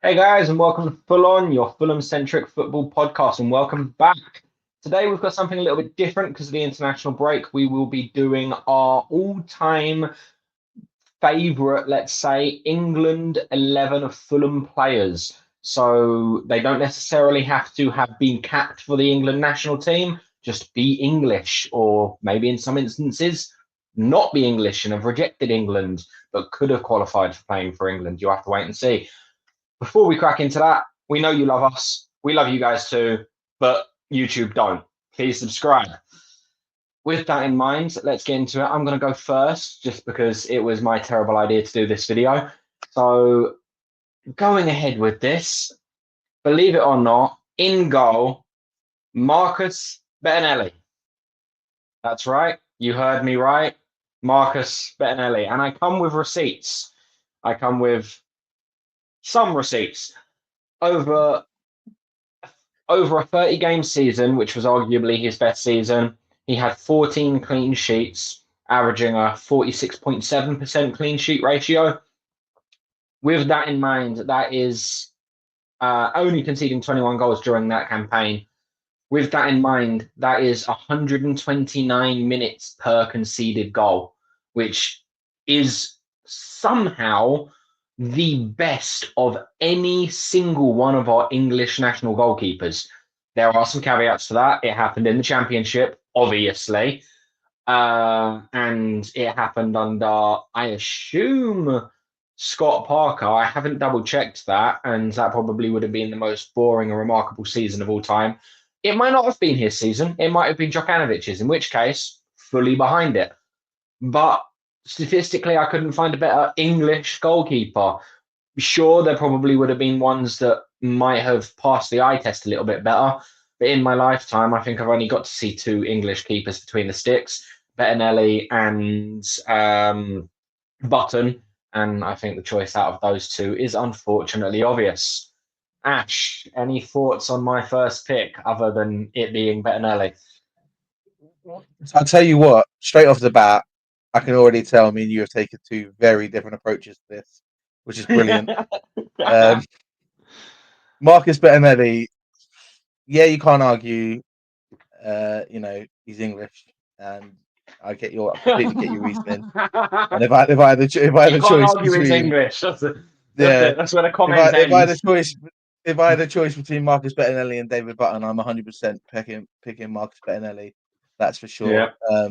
Hey guys, and welcome to Full-on, your Fulham-centric football podcast, and welcome back. Today we've got something a little bit different because of the international break. We will be doing our all-time favourite, let's say, England 11 of Fulham players. So they don't necessarily have to have been capped for the England national team, just be English, or maybe in some instances, not be English and have rejected England, but could have qualified for playing for England. You'll have to wait and see. Before we crack into that, we know you love us. We love you guys too, but YouTube don't. Please subscribe. With that in mind, let's get into it. I'm going to go first just because it was my terrible idea to do this video. So, going ahead with this, believe it or not, in goal, Marcus Bettinelli. That's right. You heard me right. Marcus Bettinelli. And I come with receipts. I come with some receipts. Over a 30 game season, which was arguably his best season, he had 14 clean sheets, averaging a 46.7% clean sheet ratio. With that in mind, that is only conceding 21 goals during that campaign. With that in mind, that is 129 minutes per conceded goal, which is somehow the best of any single one of our English national goalkeepers. There are some caveats to that. It happened in the Championship, obviously, and it happened under, I assume, Scott Parker. I haven't double checked that, and that probably would have been the most boring and remarkable season of all time. It might not have been his season. It might have been Djokovic's, in which case, fully behind it. But statistically, I couldn't find a better English goalkeeper. Sure, there probably would have been ones that might have passed the eye test a little bit better. But in my lifetime, I think I've only got to see two English keepers between the sticks, Bettinelli and Button. And I think the choice out of those two is unfortunately obvious. Ash, any thoughts on my first pick other than it being Bettinelli? So I'll tell you what, straight off the bat, I can already tell me and you have taken two very different approaches to this, which is brilliant. Um, Marcus Bettinelli, yeah, you can't argue. He's English, and I completely get your reasoning. And if I had You a can't choice argue it's between, English. That's it. That's yeah, it. That's where the if I comments if I had a ends. choice if I had a choice between Marcus Bettinelli and David Button, I'm 100% picking Marcus Bettinelli. That's for sure. Yeah.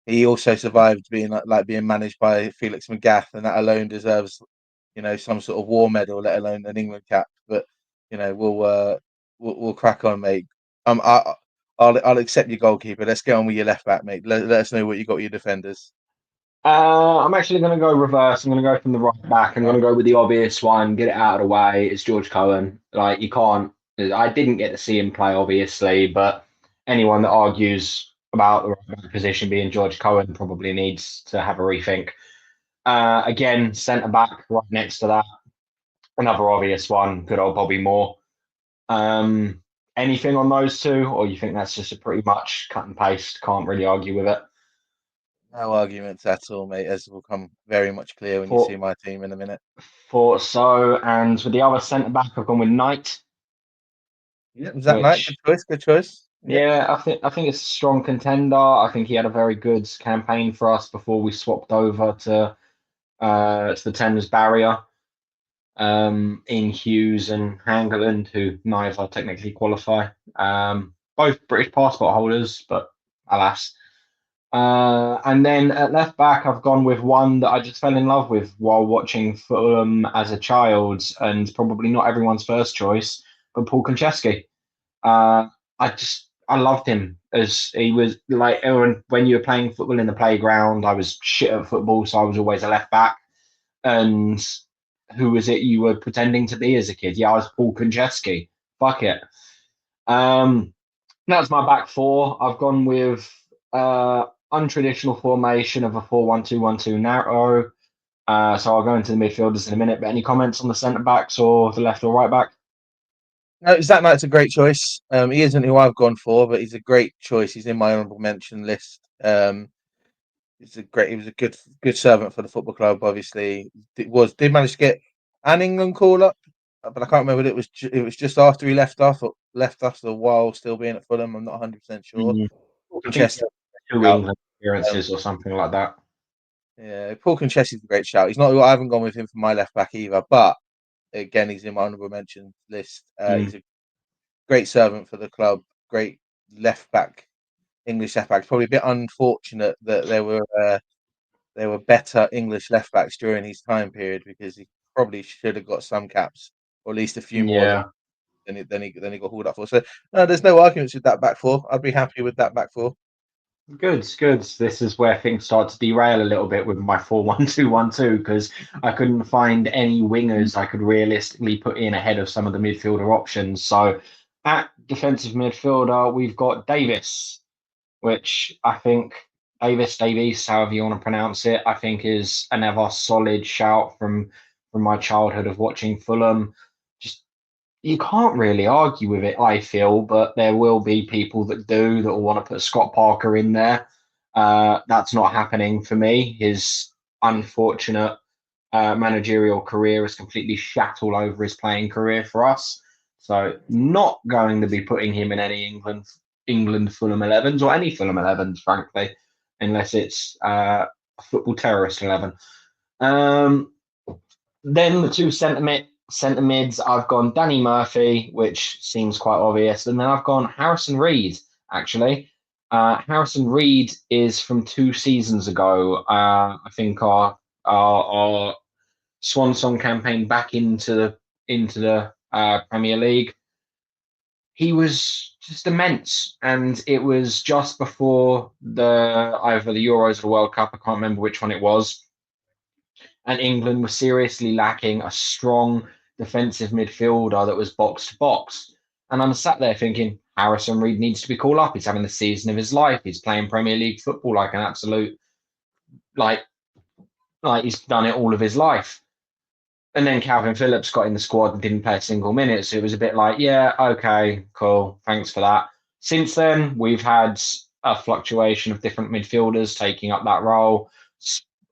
He also survived being like being managed by Felix Magath, and that alone deserves, some sort of war medal, let alone an England cap. But we'll crack on, mate. Um, I, I'll accept your goalkeeper. Let's get on with your left back, mate. Let us know what you got with your defenders. I'm actually going to go reverse. I'm going to go from the right back. I'm going to go with the obvious one, get it out of the way. It's George Cohen. Like, you can't. I didn't get to see him play, obviously, but anyone that argues about the right back position being George Cohen probably needs to have a rethink. Again, centre back right next to that. Another obvious one, good old Bobby Moore. Um, Anything on those two, or you think that's just a pretty much cut and paste? Can't really argue with it. No arguments at all, mate. As will come very much clear when you see Thought, my team in a minute. thought so. And with the other centre back, I've gone with Knight, Yeah, was that night? Good which choice. Good choice. Yeah. yeah, I think it's a strong contender. I think he had a very good campaign for us before we swapped over to the Thames Barrier. In Hughes and Hangeland, who neither technically qualify. Both British passport holders, but alas. And then at left back, I've gone with one that I just fell in love with while watching Fulham as a child, and probably not everyone's first choice, but Paul Konchesky. I loved him as he was like when you were playing football in the playground. I was shit at football, so I was always a left back. And who was it you were pretending to be as a kid? Yeah, I was Paul Konchesky. Fuck it. Um, that's my back four. I've gone with untraditional formation of a 4-1-2-1-2 narrow. So I'll go into the midfielders in a minute. But any comments on the centre backs or the left or right back? No, Zach Knight's a great choice. He isn't who I've gone for, but he's a great choice. He's in my honourable mention list. He was a good servant for the football club. Obviously, did manage to get an England call up, but I can't remember whether it was just after he left us or while still being at Fulham. I'm not 100% sure. Mm. Paul I think Conchesty, two shout. England appearances or something like that. Yeah, Paul Conchesty's a great shout. He's not. I haven't gone with him for my left back either, but again, he's in my honourable mention list. He's a great servant for the club. Great left back, English left back. It's probably a bit unfortunate that there were better English left backs during his time period because he probably should have got some caps or at least a few more Yeah. than he got hauled up for. So no, there's no arguments with that back four. I'd be happy with that back four. Good, good. This is where things start to derail a little bit with my 4-1-2-1-2 because I couldn't find any wingers I could realistically put in ahead of some of the midfielder options. So at defensive midfielder, we've got Davis, which I think Davies, however you want to pronounce it, I think is another solid shout from my childhood of watching Fulham. Just you can't really argue with it, I feel, but there will be people that do that will want to put Scott Parker in there. That's not happening for me. His unfortunate managerial career has completely shat all over his playing career for us. So not going to be putting him in any England Fulham 11s or any Fulham 11s, frankly, unless it's a football terrorist 11. Then the two centre mids, I've gone Danny Murphy, which seems quite obvious, and then I've gone Harrison Reed. Actually, Harrison Reed is from 2 seasons ago. I think our swan song campaign back into the Premier League. He was just immense, and it was just before either the Euros or the World Cup. I can't remember which one it was, and England was seriously lacking a strong defensive midfielder that was box to box. And I'm sat there thinking, Harrison Reed needs to be called up. He's having the season of his life. He's playing Premier League football like an absolute, like, like he's done it all of his life. And then Calvin Phillips got in the squad and didn't play a single minute. So it was a bit like, yeah, okay, cool. Thanks for that. Since then, we've had a fluctuation of different midfielders taking up that role.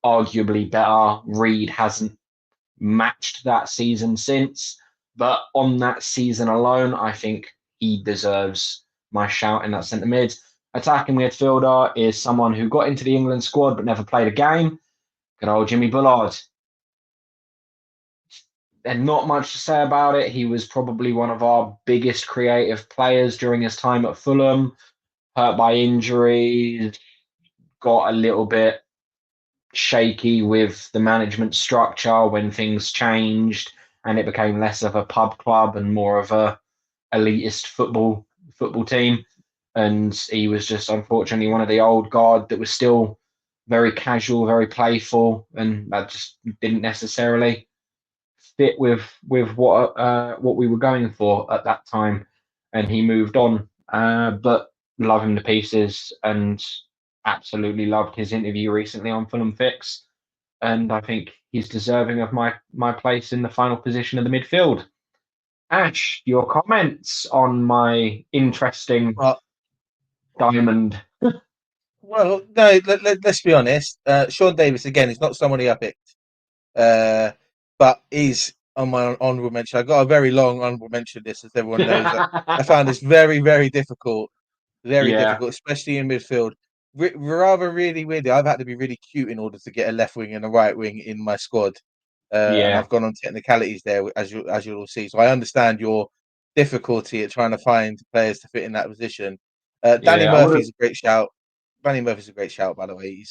Arguably better. Reed hasn't matched that season since. But on that season alone, I think he deserves my shout in that centre mid. Attacking midfielder is someone who got into the England squad but never played a game. Good old Jimmy Bullard. And not much to say about it. He was probably one of our biggest creative players during his time at Fulham. Hurt by injuries, got a little bit shaky with the management structure when things changed and it became less of a pub club and more of a elitist football team. And he was just unfortunately one of the old guard that was still very casual, very playful, and that just didn't necessarily fit with what we were going for at that time. And he moved on, but love him to pieces and absolutely loved his interview recently on Fulham Fix, and I think he's deserving of my place in the final position of the midfield. Ash, your comments on my interesting Well, diamond. well, no. Let's be honest. Sean Davis again is not somebody I picked, but he's on my honourable mention. I got a very long honourable mention list, as everyone knows. I found this very difficult. Very Yeah, difficult, especially in midfield. Rather really weirdly, I've had to be really cute in order to get a left wing and a right wing in my squad, and yeah, I've gone on technicalities there, as you'll see. So I understand your difficulty at trying to find players to fit in that position. Danny yeah. I would have. Murphy's a great shout. Danny Murphy's a great shout, by the way.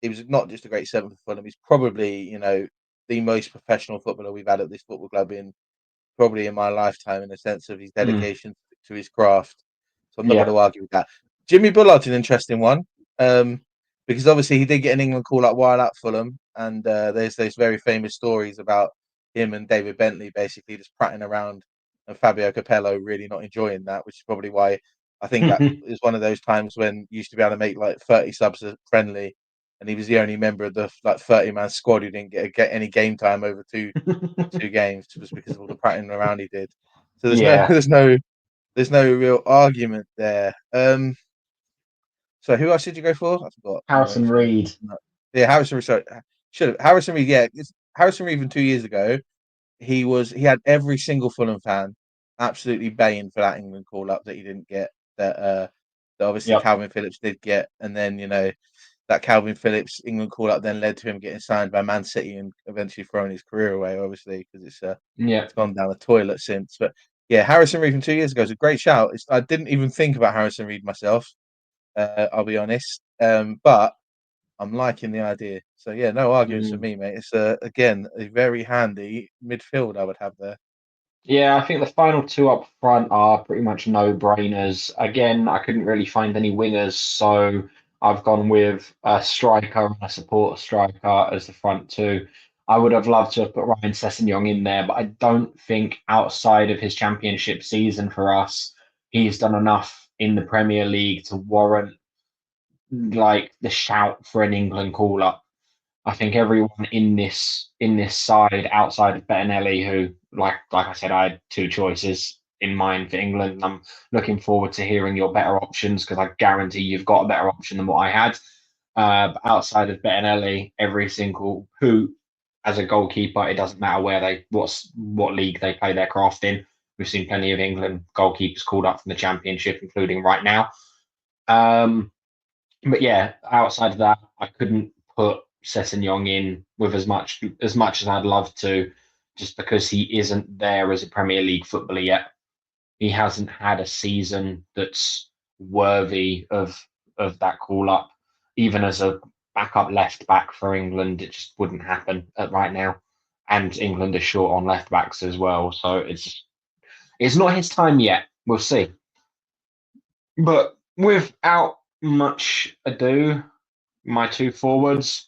He was not just a great seventh for Fulham. He's probably the most professional footballer we've had at this football club in probably in my lifetime, in the sense of his dedication to his craft. So I'm not going Yeah, to argue with that. Jimmy Bullard's an interesting one, because obviously he did get an England call up while at Fulham, and there's those very famous stories about him and David Bentley basically just prattling around, and Fabio Capello really not enjoying that, which is probably why I think that is one of those times when you used to be able to make like 30 subs friendly, and he was the only member of the like 30-man squad who didn't get any game time over two games, was because of all the prattling around he did. So there's no yeah. there's no real argument there. So who else did you go for? I forgot. My Harrison notes. Reed. Yeah, Harrison Reed. Sorry, should have Harrison Reed. Yeah, it's Harrison Reed from 2 years ago. he had every single Fulham fan absolutely baying for that England call up that he didn't get, that obviously Yep. Calvin Phillips did get, and then that Calvin Phillips England call up then led to him getting signed by Man City and eventually throwing his career away, obviously, because Yeah. it's gone down the toilet since. But yeah, Harrison Reed from 2 years ago is a great shout. I didn't even think about Harrison Reed myself. I'll be honest, but I'm liking the idea. So yeah, no arguments for Mm. me, mate. It's again a very handy midfield I would have there. Yeah, I think the final two up front are pretty much no-brainers. Again, I couldn't really find any wingers, so I've gone with a striker and a support striker as the front two. I would have loved to have put Ryan Sessegnon in there, but I don't think outside of his championship season for us, he's done enough in the Premier League to warrant like the shout for an England call-up. I think everyone in this side outside of Bettinelli, who like I said, I had two choices in mind for England. And I'm looking forward to hearing your better options because I guarantee you've got a better option than what I had. But outside of Bettinelli, every single who as a goalkeeper, it doesn't matter where what league they play their craft in. We've seen plenty of England goalkeepers called up from the Championship, including right now. Um, but yeah, outside of that, I couldn't put Sessegnon in with as much as I'd love to, just because he isn't there as a Premier League footballer yet. He hasn't had a season that's worthy of that call up. Even as a backup left back for England, it just wouldn't happen right now. And England are short on left backs as well, so it's not his time yet. We'll see. But without much ado, my two forwards.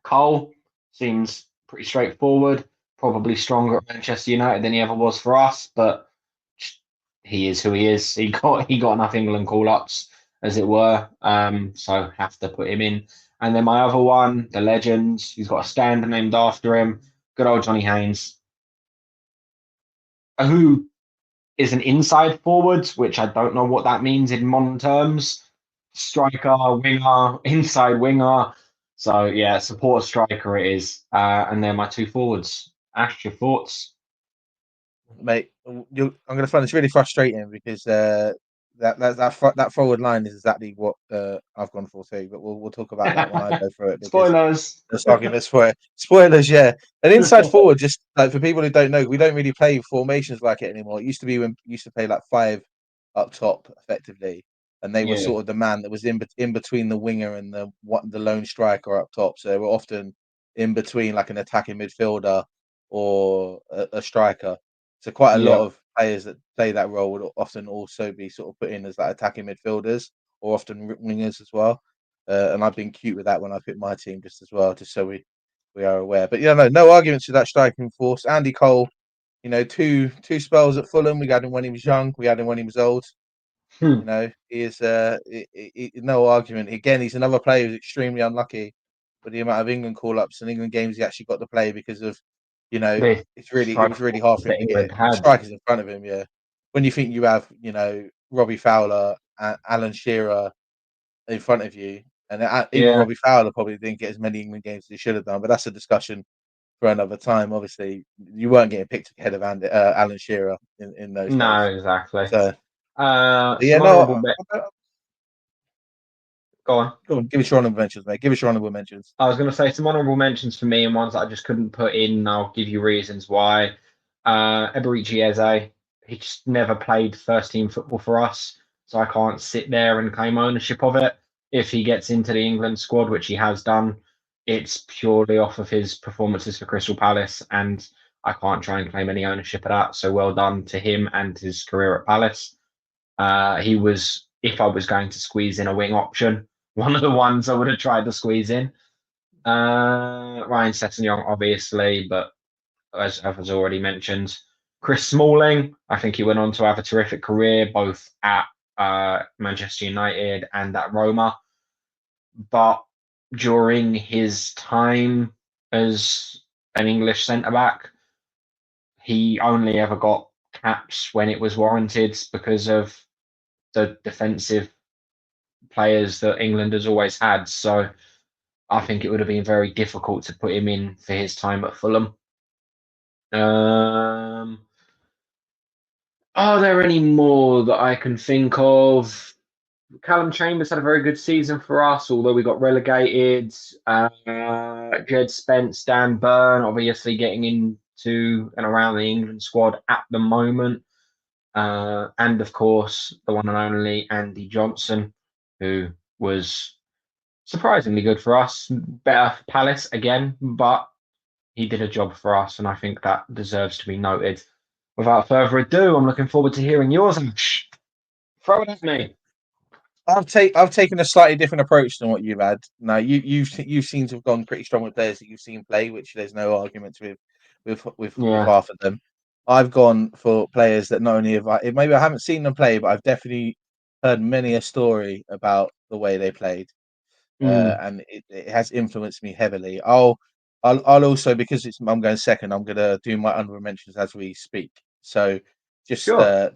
Cole seems pretty straightforward, probably stronger at Manchester United than he ever was for us, but he is who he is. He got enough England call ups, as it were. So have to put him in. And then my other one, the legend, he's got a stand named after him. Good old Johnny Haynes, who is an inside forward, which I don't know what that means in modern terms. Striker, winger, inside winger. So yeah, support striker it is. And they're my two forwards. Ash, your thoughts? Mate, I'm going to find this really frustrating because that forward line is exactly what I've gone for too. But we'll talk about that when I go through it because Spoilers. there's arguments for it. Spoilers, yeah. An inside forward, just like for people who don't know, we don't really play formations like it anymore. It used to be when we used to play like five up top effectively, and they were Yeah, sort of the man that was in between the winger and the lone striker up top. So they were often in between like an attacking midfielder or a striker. So quite a lot yeah, of players that play that role would often also be sort of put in as like attacking midfielders or often wingers as well. And I've been cute with that when I picked my team just as well, just so we are aware. But yeah, no arguments with that striking force. Andy Cole, two spells at Fulham. We had him when he was young. We had him when he was old. hmm. He is no argument. Again, he's another player who's extremely unlucky with the amount of England call ups and England games he actually got to play because of, The it was striker really hard for him that to get England had. strikers in front of him. Yeah, when you think you have, Robbie Fowler and Alan Shearer in front of you, and even Yeah, Robbie Fowler probably didn't get as many England games as he should have done. But that's a discussion for another time. Obviously, you weren't getting picked ahead of Alan Shearer in those no, days. exactly. So yeah, Some honourable bit. Go on. go on, give us your honourable mentions, mate. Give us your honourable mentions. I was going to say some honourable mentions for me and ones that I just couldn't put in. I'll give you reasons why. Eberici Eze, he just never played first team football for us, so I can't sit there and claim ownership of it. If he gets into the England squad, which he has done, it's purely off of his performances for Crystal Palace, and I can't try and claim any ownership of that. So well done to him and his career at Palace. He was, if I was going to squeeze in a wing option, one of the ones I would have tried to squeeze in. Ryan Sessegnon, obviously, but as I've already mentioned, Chris Smalling, I think he went on to have a terrific career both at Manchester United and at Roma. But during his time as an English centre back, he only ever got caps when it was warranted because of the defensive players that England has always had. So I think it would have been very difficult to put him in for his time at Fulham. Are there any more that I can think of? Callum Chambers had a very good season for us, although we got relegated. Jed Spence, Dan Burn, obviously getting into and around the England squad at the moment. And of course, the one and only Andy Johnson, who was surprisingly good for us. Better for Palace again, but he did a job for us, and I think that deserves to be noted. Without further ado, I'm looking forward to hearing yours, Ash. Throw it at me. I've taken a slightly different approach than what you've had. Now you seem to have gone pretty strong with players that you've seen play, which there's no arguments with Yeah. half of them. I've gone for players that not only maybe I haven't seen them play, but I've definitely heard many a story about the way they played, Mm, and it has influenced me heavily. I'll also, because I'm going second, I'm gonna do my honorable mentions as we speak. So just sure.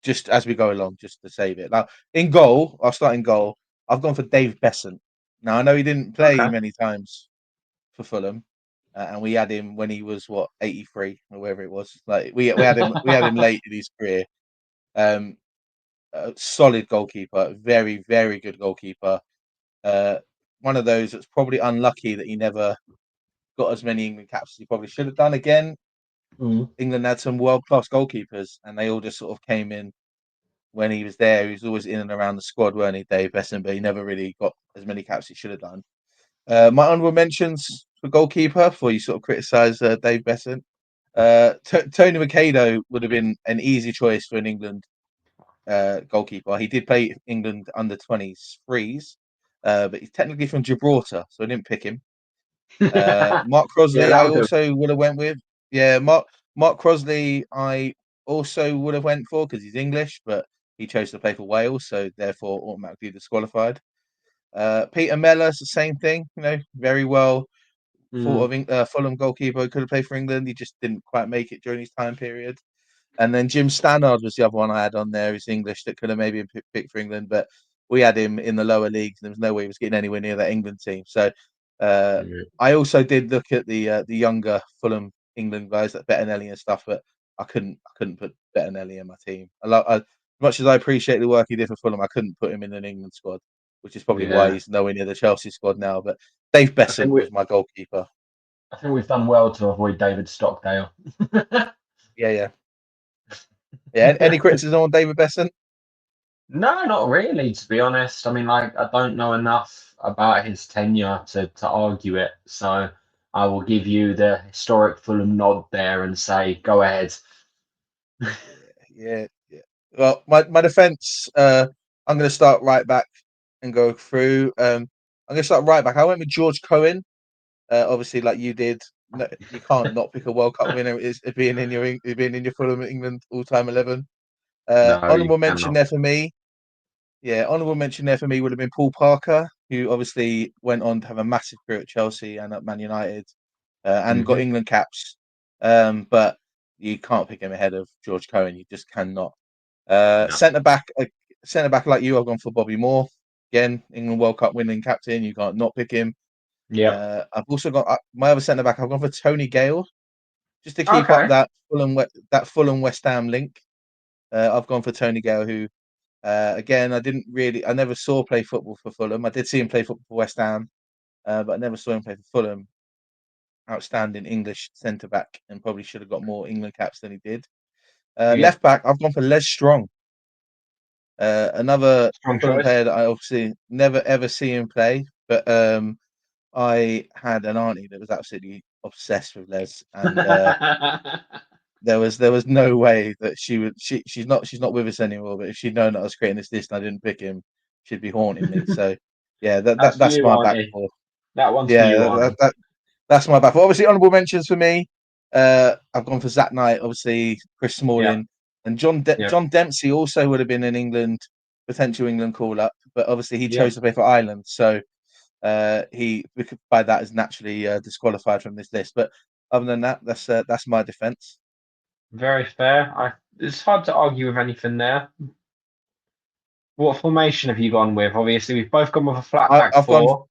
just as we go along, just to save it. Now in goal, I'll start in goal. I've gone for Dave Besant. Now I know he didn't play Okay. many times for Fulham, and we had him when he was 83 or whatever it was. Like we had him late in his career. Um, a solid goalkeeper, very very good goalkeeper. Uh, One of those that's probably unlucky that he never got as many England caps as he probably should have done. Again, Mm, England had some world class goalkeepers, and they all just sort of came in when he was there. He was always in and around the squad, weren't he, Dave Besson? But he never really got as many caps as he should have done. My honourable mentions for goalkeeper, before you sort of criticise Dave Besson. Tony Makado would have been an easy choice for an England goalkeeper. He did play England under 20s freeze, but he's technically from Gibraltar, so I didn't pick him. Mark yeah, Crosley, I that'll do. also would have went with. Yeah, Mark Crosley, I also would have went for because he's English, but he chose to play for Wales, so therefore automatically disqualified. Peter Mellors, the same thing. Very well thought Mm, of Fulham goalkeeper who could have played for England. He just didn't quite make it during his time period. And then Jim Stannard was the other one I had on there. He's English that could have maybe been picked for England, but we had him in the lower leagues. And there was no way he was getting anywhere near that England team. So uh, mm, I also did look at the younger Fulham England guys like Bettinelli and stuff, but I couldn't put Bettinelli in my team. As much as I appreciate the work he did for Fulham, I couldn't put him in an England squad, which is probably why yeah. he's nowhere near the Chelsea squad now. But Dave I think Besant we was my goalkeeper. I think we've done well to avoid David Stockdale. Yeah, yeah, yeah. Any criticism on David Besant? No, not really, to be honest. I mean, like, I don't know enough about his tenure to argue it. So I will give you the historic Fulham nod there and say, go ahead. Yeah, yeah. Well, my defence. I'm going to start right back and go through. I'm going to start right back. I went with George Cohen. Obviously, like you did. No, you can't not pick a World Cup winner. Is being in your Fulham England all time 11. No, you Honourable mention cannot. there for me. Yeah, honourable mention there for me would have been Paul Parker, who obviously went on to have a massive career at Chelsea and at Man United, and got Hmm. England caps. But you can't pick him ahead of George Cohen. You just cannot. No. Centre back like you, I've gone for Bobby Moore. Again, England World Cup winning captain. You can't not pick him. Yep. I've also got my other centre back. I've gone for Tony Gale, just to keep up Okay. that Fulham West Ham link. I've gone for Tony Gale, who again I never saw play football for Fulham. I did see him play football for West Ham, but I never saw him play for Fulham. Outstanding English centre back, and probably should have got more England caps than he did. Yep. Left back, I've gone for Les Strong. Another Strong Fulham choice. player that I obviously never ever see him play, but I had an auntie that was absolutely obsessed with Les, and there was no way that she's not with us anymore. But if she'd known that I was creating this list and I didn't pick him, she'd be haunting me. So yeah, That's for that's you, my back Auntie. four. That one's for you, Yeah, Auntie. that's my back four. Obviously, honourable mentions for me. I've gone for Zach Knight, obviously Chris Yeah. Smalling, and Yeah. John Dempsey also would have been an England potential England call up, but obviously he Yeah. chose to play for Ireland, so we could by that is naturally disqualified from this list. But other than that, that's my defence. Very fair. It's hard to argue with anything there. What formation have you gone with? Obviously, we've both gone with a flat I, back I've gone four.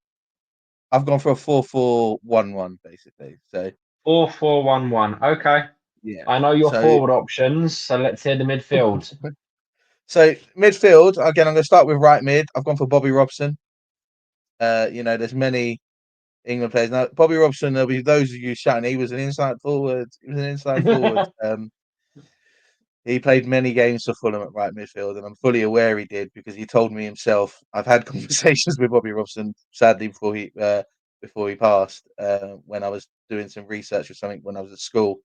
I've gone for a 4-4-1-1 basically. So 4-4-1-1. Okay. Yeah. I know your So forward options, so let's hear the midfield. so midfield again. I'm going to start with right mid. I've gone for Bobby Robson. There's many England players now. Bobby Robson. There'll be those of you shouting. He was an inside forward. He was an inside forward. He played many games for Fulham at right midfield, and I'm fully aware he did because he told me himself. I've had conversations with Bobby Robson, sadly, before he passed, when I was doing some research or something when I was at school,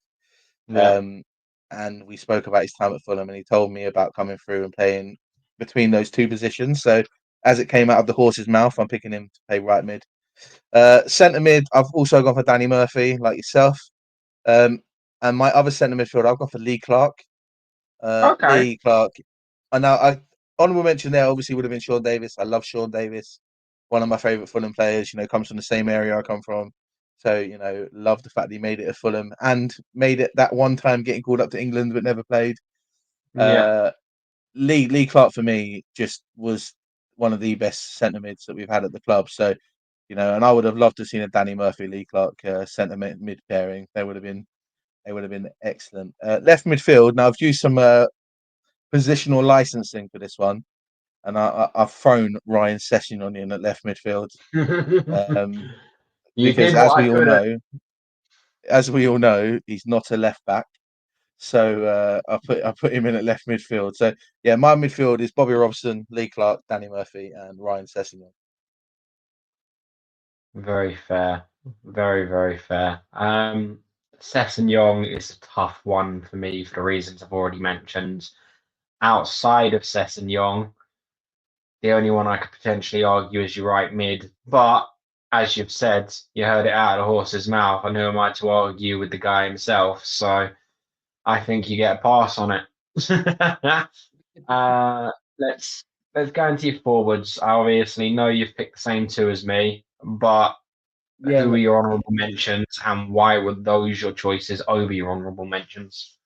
Yeah. um, and we spoke about his time at Fulham, and he told me about coming through and playing between those two positions. So as it came out of the horse's mouth, I'm picking him to play right mid. Centre mid, I've also gone for Danny Murphy, like yourself, and my other centre midfield, I've gone for Lee Clark. Okay. Lee Clark. And now I honourable mention there obviously would have been Sean Davis. I love Sean Davis, one of my favourite Fulham players. Comes from the same area I come from, so love the fact that he made it at Fulham and made it that one time getting called up to England but never played. Yeah. Lee Clark for me just was one of the best centre mids that we've had at the club. So and I would have loved to have seen a Danny Murphy Lee Clark centre mid pairing. They would have been excellent. Left midfield. Now I've used some positional licensing for this one, and I've thrown Ryan Sessegnon in at left midfield um, You because, did what I couldn't. as we all know, he's not a left back. So I put him in at left midfield. So yeah, my midfield is Bobby Robson, Lee Clark, Danny Murphy, and Ryan Sessegnon. Very fair. Very, very fair. Sessegnon is a tough one for me for the reasons I've already mentioned. Outside of Sessegnon, the only one I could potentially argue is your right mid. But as you've said, you heard it out of the horse's mouth. And who am I to argue with the guy himself? So I think you get a pass on it. uh, let's let's go into your forwards. I obviously know you've picked the same two as me, but who Yeah, are your honourable mentions, and why were those your choices over your honourable mentions?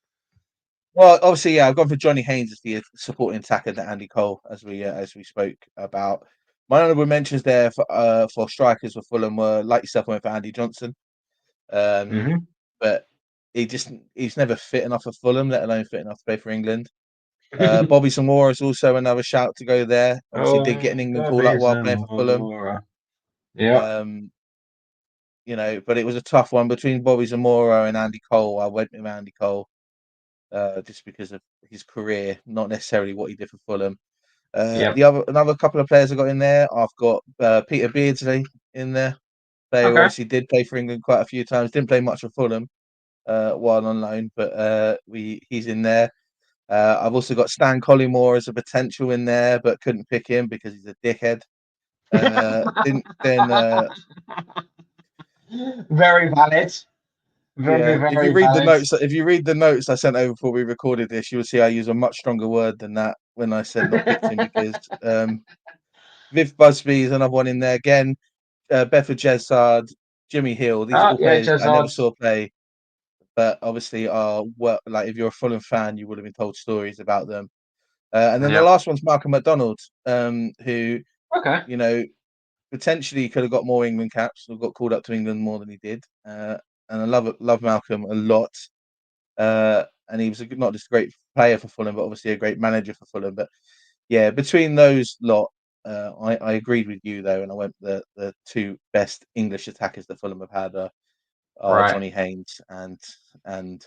well, obviously, yeah, I've gone for Johnny Haynes as the supporting attacker to Andy Cole, as we spoke about. My honourable mentions there for strikers for Fulham were, like yourself, I went for Andy Johnson. Um, Hmm. but he's never fit enough for Fulham, let alone fit enough to play for England. Bobby Zamora is also another shout to go there. Obviously, did get an Oh, England call up Bobby while playing for Fulham. Zamora. Yeah, Um, but it was a tough one between Bobby Zamora and Andy Cole. I went with Andy Cole just because of his career, not necessarily what he did for Fulham. yeah. Another couple of players I got in there. I've got Peter Beardsley in there. Player who Okay. obviously did play for England quite a few times. Didn't play much for Fulham while on loan, but he's in there. I've also got Stan Collymore as a potential in there, but couldn't pick him because he's a dickhead. Didn't then Very valid. Very, Yeah, very valid. if you read the notes I sent over before we recorded this, you will see I use a much stronger word than that when I said not picked him because Viv Busby is another one in there again. Bedford Jezard, Jimmy Hill. These are Oh, all yeah, players I never Jezard. saw play, but obviously are well. Like if you're a Fulham fan, you would have been told stories about them. And then the Yeah. last one's Malcolm McDonald, who Okay. you know potentially could have got more England caps or got called up to England more than he did. And I love Malcolm a lot. And he was not just a great player for Fulham, but obviously a great manager for Fulham. But yeah, between those lot, I agreed with you though, and I went the two best English attackers that Fulham have had are Right. Johnny Haynes and Andy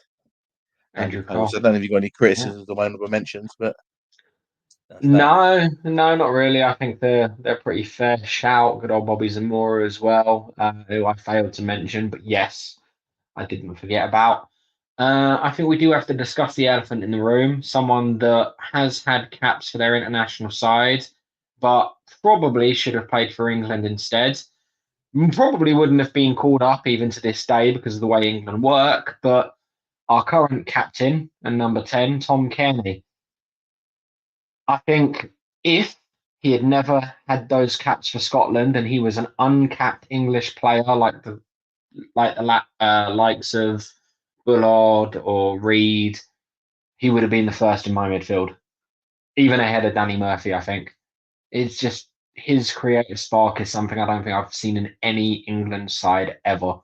Andrew Cole. So Cole. I don't know if you've got any Yeah. criticisms of my honourable mentions, but that's that. No, no, not really. I think they're pretty fair shout. Good old Bobby Zamora as well, who I failed to mention, but yes, I didn't forget about. I think we do have to discuss the elephant in the room. Someone that has had caps for their international side, but probably should have played for England instead. Probably wouldn't have been called up even to this day because of the way England work. But our current captain and number 10, Tom Cairney. I think if he had never had those caps for Scotland and he was an uncapped English player like the likes of Bullard or Reed, he would have been the first in my midfield, even ahead of Danny Murphy. I think it's just his creative spark is something I don't think I've seen in any England side ever.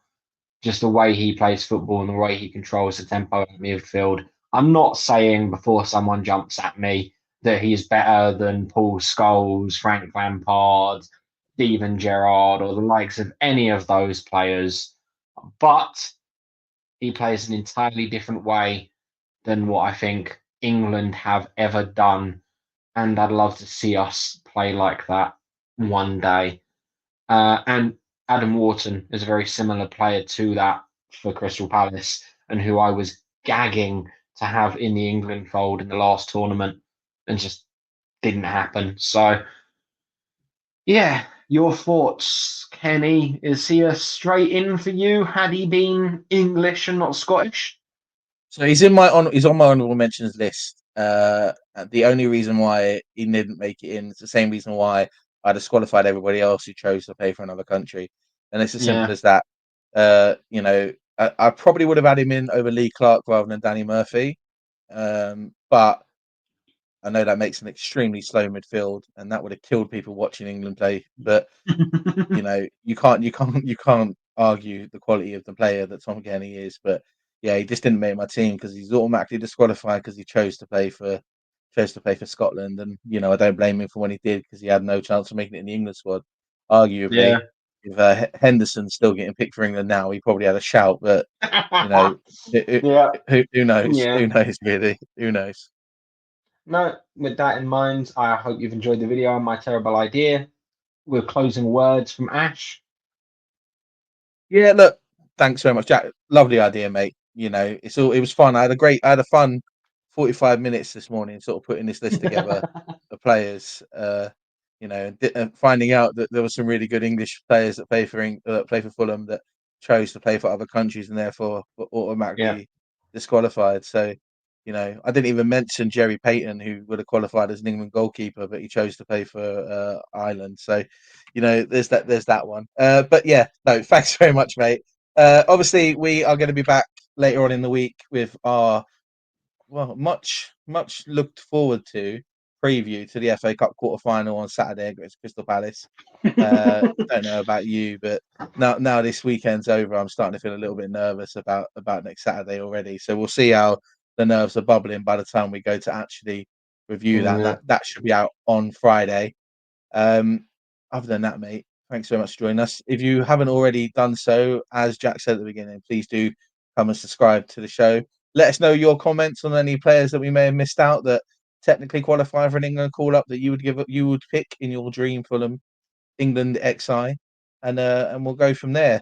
just the way he plays football and the way he controls the tempo of midfield. I'm not saying before someone jumps at me that he's better than Paul Scholes, Frank Lampard, Steven Gerrard, or the likes of any of those players, but he plays an entirely different way than what I think England have ever done. And I'd love to see us play like that one day. And Adam Wharton is a very similar player to that for Crystal Palace, and who I was gagging to have in the England fold in the last tournament, and just didn't happen. So, yeah, your thoughts, Kenny? Is he a straight in for you? Had he been English and not Scottish? So he's on my honorable mentions list. The only reason why he didn't make it in is the same reason why I disqualified everybody else who chose to play for another country, and it's as simple Yeah. as that. I probably would have had him in over Lee Clark rather than Danny Murphy, but I know that makes an extremely slow midfield, and that would have killed people watching England play. But you can't argue the quality of the player that Tom Kenny is. But yeah, he just didn't make my team because he's automatically disqualified because he chose to play for Scotland, and I don't blame him for when he did because he had no chance of making it in the England squad. Arguably, Yeah. if Henderson's still getting picked for England now, he probably had a shout. But you know, who, Yeah. who knows? Yeah. Who knows really? Who knows? No, with that in mind, I hope you've enjoyed the video on my terrible idea. With closing words from Ash. Yeah, look, thanks very much, Jack. Lovely idea, mate. It was fun. I had a fun 45 minutes this morning, sort of putting this list together of players. And finding out that there were some really good English players that play for Fulham that chose to play for other countries and therefore were Yeah. automatically disqualified. So, I didn't even mention Jerry Payton, who would have qualified as an England goalkeeper, but he chose to play for Ireland. So, there's that one. But yeah, no, thanks very much, mate. Obviously, we are going to be back later on in the week with our much looked forward to preview to the FA Cup quarter final on Saturday against Crystal Palace. Don't know about you, but now this weekend's over, I'm starting to feel a little bit nervous about next Saturday already. So we'll see how the nerves are bubbling by the time we go to actually review that. And Yeah. that should be out on Friday. Um, Other than that, mate, thanks so much for joining us. If you haven't already done so, as Jack said at the beginning, please do come and subscribe to the show. Let us know your comments on any players that we may have missed out that technically qualify for an England call up that you would pick in your Dream Fulham England XI, and we'll go from there.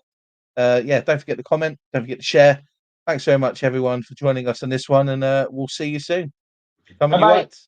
Yeah, don't forget to comment, don't forget to share. Thanks very much, everyone, for joining us on this one, and we'll see you soon. Come Bye on, you bye. whites.